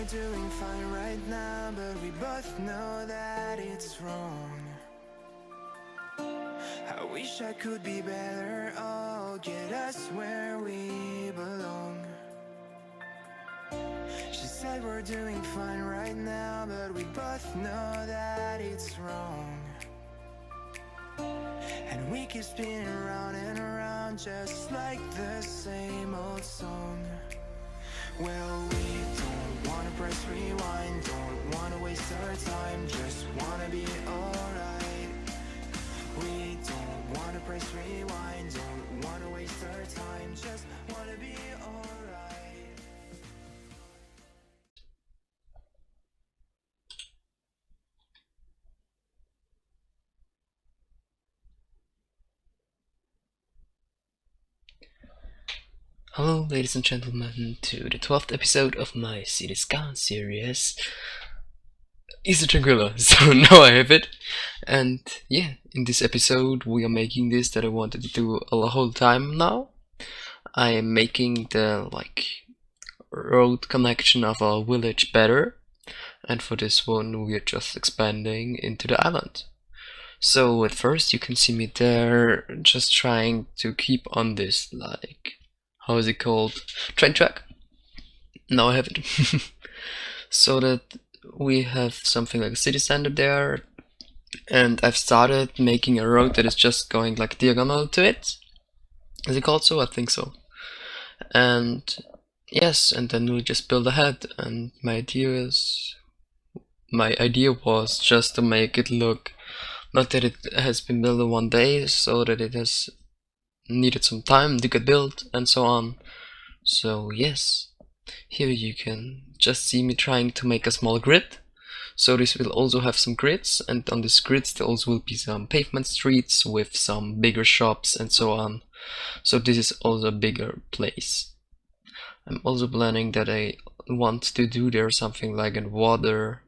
we're doing fine right now, but we both know that it's wrong. I wish I could be better, oh, get us where we belong. She said we're doing fine right now, but we both know that it's wrong. And we keep spinning round and around, just like the same old song. Well, we don't wanna press rewind, don't wanna waste our time, just wanna be alright. We don't wanna press rewind, don't wanna waste our time, just wanna be alright. Hello, ladies and gentlemen, to the 12th episode of my Skylines Series, Isla Tranquila. So now I have it, and yeah, in this episode we are making this that I wanted to do a whole time now. I am making the road connection of our village better, and for this one we are just expanding into the island. So at first you can see me there just trying to keep on this how is it called? Train track. Now I have it. So that we have something like a city center there, and I've started making a road that is just going like diagonal to it. Is it called so? I think so. And yes, and then we just build ahead, and my idea was just to make it look, not that it has been built in one day, so that it has needed some time to get built and so on. So yes, here you can just see me trying to make a small grid. So this will also have some grids, and on these grids there also will be some pavement streets with some bigger shops and so on. So this is also a bigger place. I'm also planning that I want to do there something like a water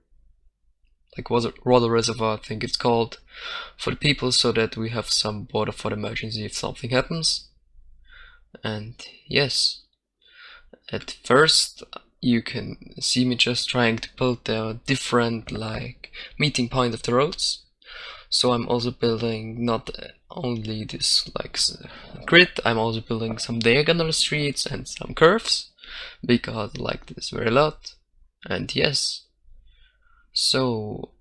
reservoir, I think it's called, for the people, so that we have some water for the emergency if something happens. And yes, at first you can see me just trying to build the different meeting point of the roads. So I'm also building not only this grid, I'm also building some diagonal streets and some curves, because I like this very lot. And yes, so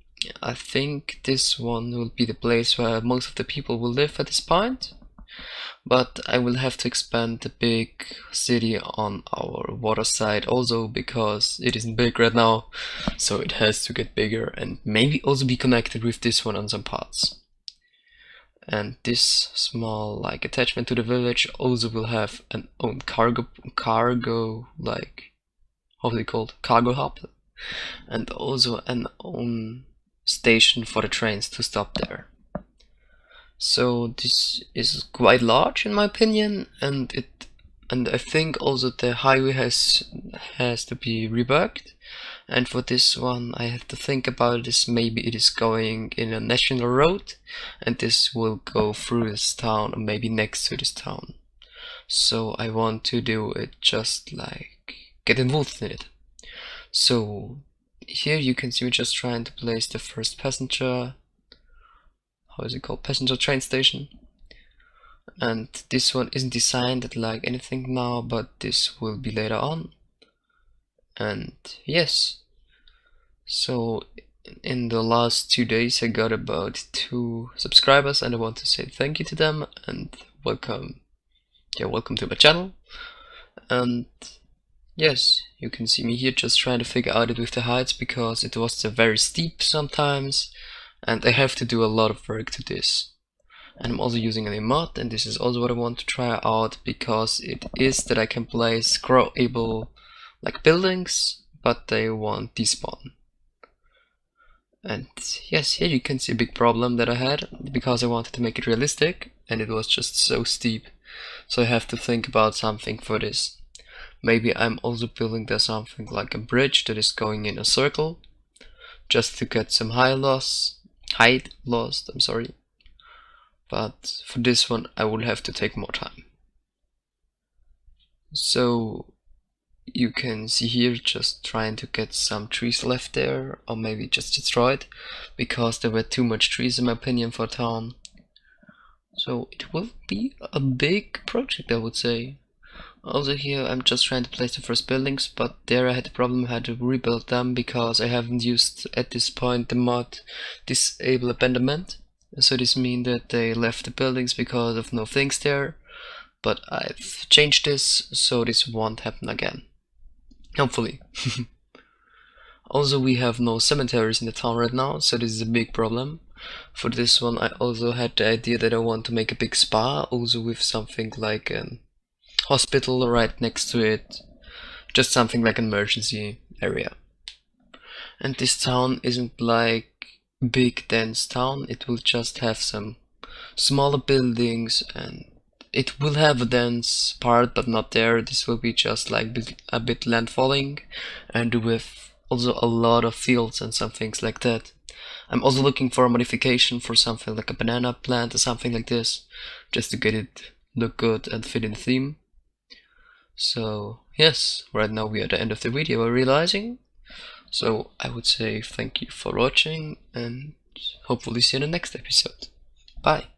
I think this one will be the place where most of the people will live at this point. But I will have to expand the big city on our water side also, because it isn't big right now, so it has to get bigger and maybe also be connected with this one on some parts. And this small attachment to the village also will have an own cargo how's it called? Cargo hub, and also an own station for the trains to stop there. So this is quite large in my opinion, and I think also the highway has to be reworked. And for this one I have to think about this, maybe it is going in a national road, and this will go through this town or maybe next to this town. So I want to do it just get involved in it. So here you can see me just trying to place the first passenger, how is it called, passenger train station. And this one isn't designed like anything now, but this will be later on. And yes, so in the last 2 days I got about 2 subscribers, and I want to say thank you to them and welcome to my channel. And yes, you can see me here just trying to figure out it with the heights, because it was very steep sometimes, and I have to do a lot of work to this. And I'm also using a mod, and this is also what I want to try out, because it is that I can place scrollable buildings, but they won't despawn. And yes, here you can see a big problem that I had, because I wanted to make it realistic and it was just so steep. So I have to think about something for this. Maybe I'm also building there something like a bridge that is going in a circle, just to get some height loss, I'm sorry. But for this one I will have to take more time. So you can see here, just trying to get some trees left there, or maybe just destroyed, because there were too much trees in my opinion for town. So it will be a big project, I would say. Also here I'm just trying to place the first buildings, but there I had the problem, I had to rebuild them because I haven't used at this point the mod disable abandonment. So this means that they left the buildings because of no things there, but I've changed this so this won't happen again. Hopefully. Also we have no cemeteries in the town right now, so this is a big problem. For this one I also had the idea that I want to make a big spa, also with something like an hospital right next to it, just something like an emergency area. And this town isn't like big dense town, it will just have some smaller buildings, and it will have a dense part but not there. This will be just like a bit landfalling, and with also a lot of fields and some things like that. I'm also looking for a modification for something like a banana plant or something like this, just to get it look good and fit in the theme. So yes, right now we are at the end of the video, we're realizing. So I would say thank you for watching, and hopefully see you in the next episode. Bye!